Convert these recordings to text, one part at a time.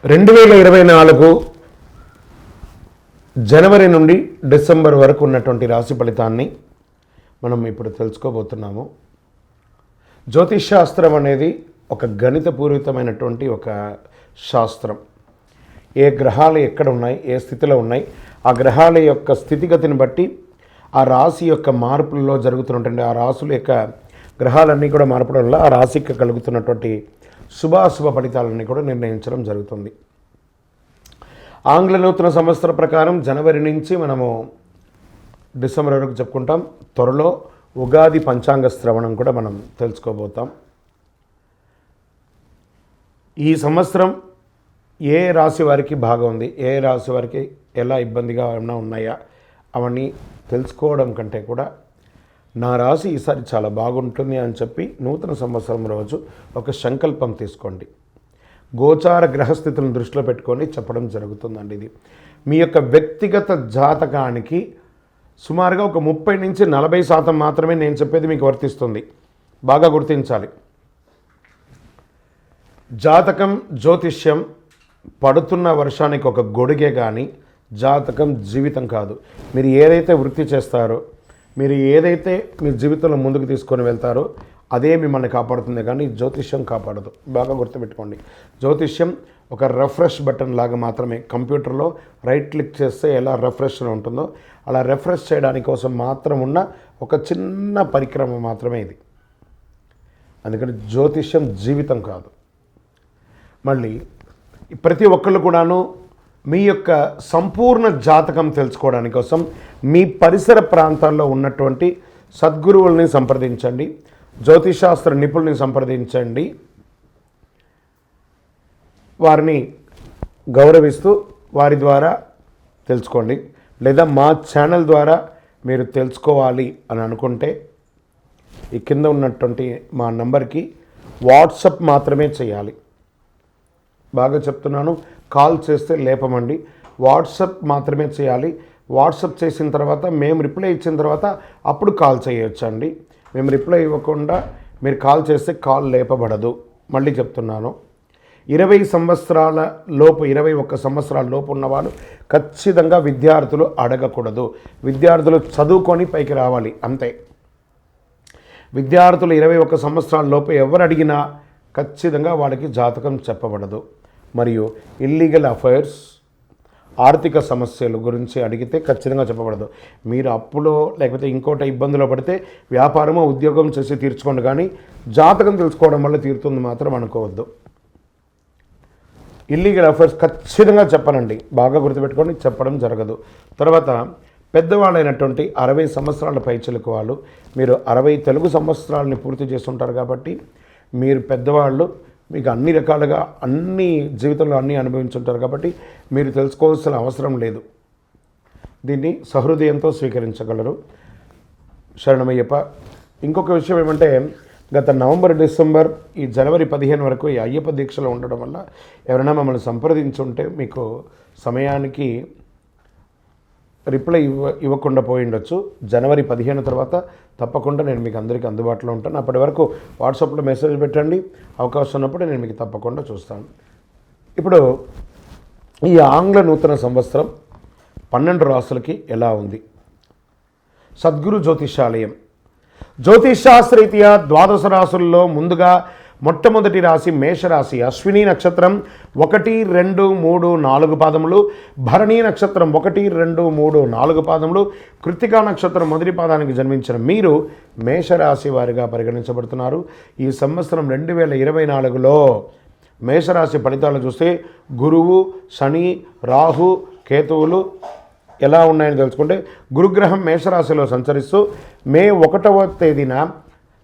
2024 జనవరి నుండి డిసెంబర్ వరకు ఉన్నటువంటి రాశి ఫలితాన్ని మనం ఇప్పుడు తెలుసుకోబోతున్నాము. జ్యోతిష్ శాస్త్రం అనేది ఒక గణితపూరితమైనటువంటి ఒక శాస్త్రం. ఏ గ్రహాలు ఎక్కడ ఉన్నాయి, ఏ స్థితిలో ఉన్నాయి, ఆ గ్రహాల యొక్క స్థితిగతిని బట్టి ఆ రాశి యొక్క మార్పులలో జరుగుతున్నటువంటి ఆ రాశుల యొక్క గ్రహాలన్నీ కూడా మార్పడం వల్ల ఆ రాశికి కలుగుతున్నటువంటి శుభాశుభ ఫలితాలన్నీ కూడా నిర్ణయించడం జరుగుతుంది. ఆంగ్ల నూతన సంవత్సర ప్రకారం జనవరి నుంచి మనము డిసెంబర్ వరకు చెప్పుకుంటాం. త్వరలో ఉగాది పంచాంగ శ్రవణం కూడా మనం తెలుసుకోబోతాం. ఈ సంవత్సరం ఏ రాశి వారికి బాగా ఉంది, ఏ రాశి వారికి ఎలా ఇబ్బందిగా ఏమైనా ఉన్నాయా అవన్నీ తెలుసుకోవడం కంటే కూడా నా రాశి ఈసారి చాలా బాగుంటుంది అని చెప్పి నూతన సంవత్సరం రోజు ఒక సంకల్పం తీసుకోండి. గోచార గ్రహస్థితులను దృష్టిలో పెట్టుకొని చెప్పడం జరుగుతుందండి. ఇది మీ యొక్క వ్యక్తిగత జాతకానికి సుమారుగా ఒక 30 నుంచి 40% మాత్రమే నేను చెప్పేది మీకు వర్తిస్తుంది. బాగా గుర్తించాలి. జాతకం, జ్యోతిష్యం పడుతున్న వర్షానికి ఒక గొడుగే కానీ జాతకం జీవితం కాదు. మీరు ఏదైతే వృత్తి చేస్తారో, మీరు ఏదైతే మీ జీవితంలో ముందుకు తీసుకొని వెళ్తారో అదే మిమ్మల్ని కాపాడుతుంది, కానీ జ్యోతిష్యం కాపాడదు. బాగా గుర్తుపెట్టుకోండి. జ్యోతిష్యం ఒక రిఫ్రెష్ బటన్ లాగా మాత్రమే. కంప్యూటర్లో రైట్ క్లిక్ చేస్తే ఎలా రిఫ్రెష్లో ఉంటుందో అలా రిఫ్రెష్ చేయడానికి కోసం మాత్రం ఉన్న ఒక చిన్న పరిక్రమ మాత్రమే ఇది. అందుకని జ్యోతిష్యం జీవితం కాదు. మళ్ళీ ప్రతి ఒక్కళ్ళు కూడాను మీ యొక్క సంపూర్ణ జాతకం తెలుసుకోవడానికి కోసం మీ పరిసర ప్రాంతాల్లో ఉన్నటువంటి సద్గురువుల్ని సంప్రదించండి, జ్యోతిషాస్త్ర నిపుణుల్ని సంప్రదించండి. వారిని గౌరవిస్తూ వారి ద్వారా తెలుసుకోండి. లేదా మా ఛానల్ ద్వారా మీరు తెలుసుకోవాలి అని అనుకుంటే ఈ కింద ఉన్నటువంటి మా నంబర్కి వాట్సప్ మాత్రమే చేయాలి. బాగా చెప్తున్నాను, కాల్ చేస్తే లేపమండి. వాట్సప్ మాత్రమే చేయాలి. వాట్సప్ చేసిన తర్వాత మేము రిప్లై ఇచ్చిన తర్వాత అప్పుడు కాల్ చేయొచ్చండి. మేము రిప్లై ఇవ్వకుండా మీరు కాల్ చేస్తే కాల్ లేపబడదు. మళ్ళీ చెప్తున్నాను, 20 సంవత్సరాల లోపు 21 సంవత్సరాల లోపు ఉన్నవాళ్ళు ఖచ్చితంగా విద్యార్థులు అడగకూడదు. విద్యార్థులు చదువుకొని పైకి రావాలి అంతే. విద్యార్థులు 21 సంవత్సరాల లోపు ఎవరు అడిగినా ఖచ్చితంగా వాళ్ళకి జాతకం చెప్పబడదు. మరియు ఇల్లీగల్ అఫైర్స్, ఆర్థిక సమస్యల గురించి అడిగితే ఖచ్చితంగా చెప్పబడదు. మీరు అప్పులో లేకపోతే ఇంకోటి ఇబ్బందులో పడితే వ్యాపారమో ఉద్యోగం చేసి తీర్చుకోండి, కానీ జాతకం తెలుసుకోవడం వల్ల తీరుతుంది మాత్రం అనుకోవద్దు. ఇల్లీగల్ అఫైర్స్ ఖచ్చితంగా చెప్పనండి. బాగా గుర్తుపెట్టుకొని చెప్పడం జరగదు. తర్వాత పెద్దవాళ్ళైనటువంటి 60 సంవత్సరాల పైచిలకు వాళ్ళు, మీరు 60 తెలుగు సంవత్సరాలని పూర్తి చేస్తుంటారు కాబట్టి మీరు పెద్దవాళ్ళు, మీకు అన్ని రకాలుగా అన్ని జీవితంలో అన్నీ అనుభవించుంటారు కాబట్టి మీరు తెలుసుకోవాల్సిన అవసరం లేదు. దీన్ని సహృదయంతో స్వీకరించగలరు. శరణమయ్యప్ప. ఇంకొక విషయం ఏమంటే, గత నవంబర్, డిసెంబర్, ఈ జనవరి 15 వరకు ఈ అయ్యప్ప దీక్షలో ఉండడం వల్ల ఎవరైనా మమ్మల్ని సంప్రదించుంటే మీకు సమయానికి రిప్లై ఇవ్వకుండా పోయి ఉండొచ్చు. జనవరి 15 తర్వాత తప్పకుండా నేను మీకు అందరికీ అందుబాటులో ఉంటాను. అప్పటి వరకు వాట్సాప్లో మెసేజ్ పెట్టండి. అవకాశం ఉన్నప్పుడు నేను మీకు తప్పకుండా చూస్తాను. ఇప్పుడు ఈ ఆంగ్ల నూతన సంవత్సరం 12 రాసులకి ఎలా ఉంది? సద్గురు జ్యోతిషాలయం జ్యోతిషాస్త్రరీత్యా 12 రాసుల్లో ముందుగా మొట్టమొదటి రాశి మేషరాశి. అశ్విని నక్షత్రం 1, 2, 3, 4 పాదములు, భరణీ నక్షత్రం 1, 2, 3, 4 పాదములు, కృత్తికా నక్షత్రం మొదటి పాదానికి జన్మించిన మీరు మేషరాశి వారిగా పరిగణించబడుతున్నారు. ఈ సంవత్సరం 2024లో మేషరాశి ఫలితాలు చూస్తే గురువు, శని, రాహు, కేతువులు ఎలా ఉన్నాయని తెలుసుకుంటే, గురుగ్రహం మేషరాశిలో సంచరిస్తూ మే 1వ తేదీన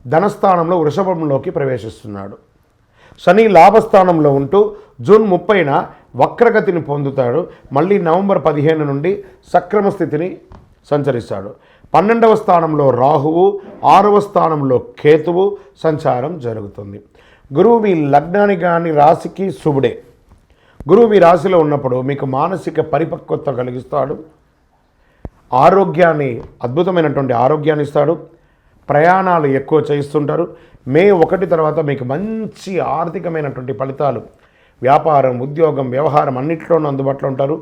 ధనస్థానంలో వృషభంలోకి ప్రవేశిస్తున్నాడు. శని లాభస్థానంలో ఉంటూ జూన్ 30న వక్రగతిని పొందుతాడు. మళ్ళీ నవంబర్ 15 నుండి సక్రమ స్థితిని సంచరిస్తాడు. 12వ స్థానంలో రాహువు, 6వ స్థానంలో కేతువు సంచారం జరుగుతుంది. గురువు మీ లగ్నానికి కానీ రాశికి శుభుడే. గురువు మీ రాశిలో ఉన్నప్పుడు మీకు మానసిక పరిపక్వత కలిగిస్తాడు. ఆరోగ్యాన్ని, అద్భుతమైనటువంటి ఆరోగ్యాన్ని ఇస్తాడు. ప్రయాణాలు ఎక్కువ చేస్తుంటారు. మే 1 తర్వాత మీకు మంచి ఆర్థికమైనటువంటి ఫలితాలు, వ్యాపారం, ఉద్యోగం, వ్యవహారం అన్నింటిలోనూ అందుబాటులో ఉంటారు.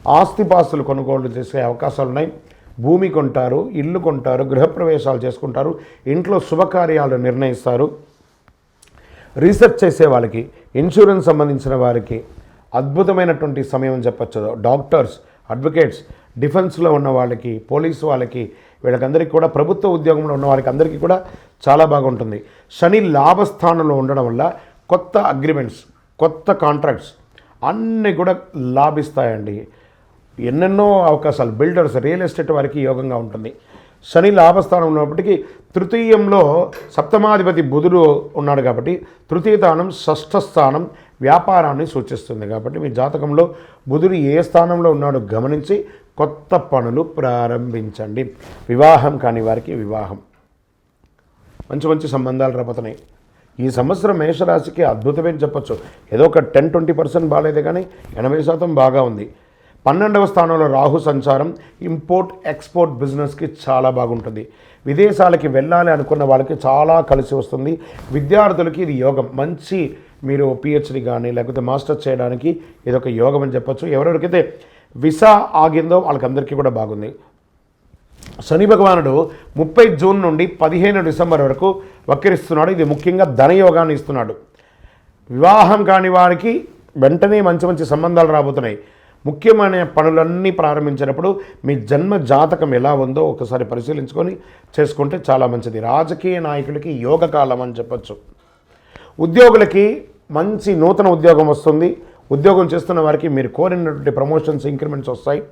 ఆస్తిపాస్తులు కొనుగోలు చేసే అవకాశాలు ఉన్నాయి. భూమి కొంటారు, ఇల్లు కొంటారు, గృహప్రవేశాలు చేసుకుంటారు, ఇంట్లో శుభకార్యాలు నిర్ణయిస్తారు. రీసెర్చ్ చేసే వాళ్ళకి, ఇన్సూరెన్స్ సంబంధించిన వారికి అద్భుతమైనటువంటి సమయం అని చెప్పచ్చు. డాక్టర్స్, అడ్వకేట్స్, డిఫెన్స్లో ఉన్న వాళ్ళకి, పోలీసు వాళ్ళకి, వీళ్ళకందరికీ కూడా, ప్రభుత్వ ఉద్యోగంలో ఉన్న వాళ్ళకి అందరికీ కూడా చాలా బాగుంటుంది. శని లాభస్థానంలో ఉండడం వల్ల కొత్త అగ్రిమెంట్స్, కొత్త కాంట్రాక్ట్స్ అన్నీ కూడా లాభిస్తాయండి. ఎన్నెన్నో అవకాశాలు, బిల్డర్స్, రియల్ ఎస్టేట్ వారికి యోగంగా ఉంటుంది. శని లాభస్థానం ఉన్నప్పటికీ తృతీయంలో సప్తమాధిపతి బుధుడు ఉన్నాడు కాబట్టి తృతీయ స్థానం, షష్ఠ స్థానం వ్యాపారాన్ని సూచిస్తుంది. కాబట్టి మీ జాతకంలో బుధుడు ఏ స్థానంలో ఉన్నాడో గమనించి కొత్త పనులు ప్రారంభించండి. వివాహం కాని వారికి వివాహం, మంచి మంచి సంబంధాలు రాబోతున్నాయి. ఈ సంవత్సరం మేషరాశికి అద్భుతమే చెప్పచ్చు. ఏదో ఒక 10-20% బాగాలేదు కానీ 80% బాగా ఉంది. 12వ స్థానంలో రాహు సంచారం ఇంపోర్ట్ ఎక్స్పోర్ట్ బిజినెస్కి చాలా బాగుంటుంది. విదేశాలకి వెళ్ళాలి అనుకున్న వాళ్ళకి చాలా కలిసి వస్తుంది. విద్యార్థులకి ఇది యోగం. మంచి మీరు పిహెచ్డి కానీ లేకపోతే మాస్టర్స్ చేయడానికి ఇది ఒక యోగం అని చెప్పచ్చు. ఎవరెవరికైతే వీసా ఆగిందో వాళ్ళకందరికీ కూడా బాగుంది. శని భగవానుడు 30 జూన్ నుండి 15 డిసెంబర్ వరకు వక్రిస్తున్నాడు. ఇది ముఖ్యంగా ధనయోగాన్ని ఇస్తున్నాడు. వివాహం కాని వారికి వెంటనే మంచి మంచి సంబంధాలు రాబోతున్నాయి. ముఖ్యమైన పనులన్నీ ప్రారంభించినప్పుడు మీ జన్మ జాతకం ఎలా ఉందో ఒకసారి పరిశీలించుకొని చేసుకుంటే చాలా మంచిది. రాజకీయ నాయకులకి యోగకాలం అని చెప్పచ్చు. ఉద్యోగులకి మంచి నూతన ఉద్యోగం వస్తుంది. ఉద్యోగం చేస్తున్న వారికి మీరు కోరినటువంటి ప్రమోషన్స్, ఇంక్రిమెంట్స్ వస్తాయి.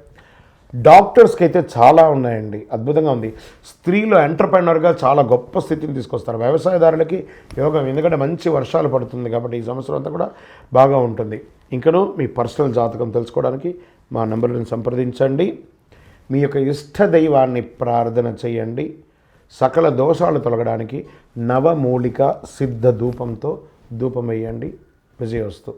డాక్టర్స్కి అయితే చాలా ఉన్నాయండి, అద్భుతంగా ఉంది. స్త్రీలు ఎంటర్ప్రెనర్గా చాలా గొప్ప స్థితిని తీసుకొస్తారు. వ్యవసాయదారులకి యోగం, ఎందుకంటే మంచి వర్షాలు పడుతుంది కాబట్టి ఈ సంవత్సరం అంతా కూడా బాగా ఉంటుంది. ఇంకనూ మీ పర్సనల్ జాతకం తెలుసుకోవడానికి మా నంబర్లను సంప్రదించండి. మీ యొక్క ఇష్ట దైవాన్ని ప్రార్థన చేయండి. సకల దోషాలు తొలగడానికి నవమూలిక సిద్ధ ధూపంతో ధూపం వేయండి. విజయోస్తు.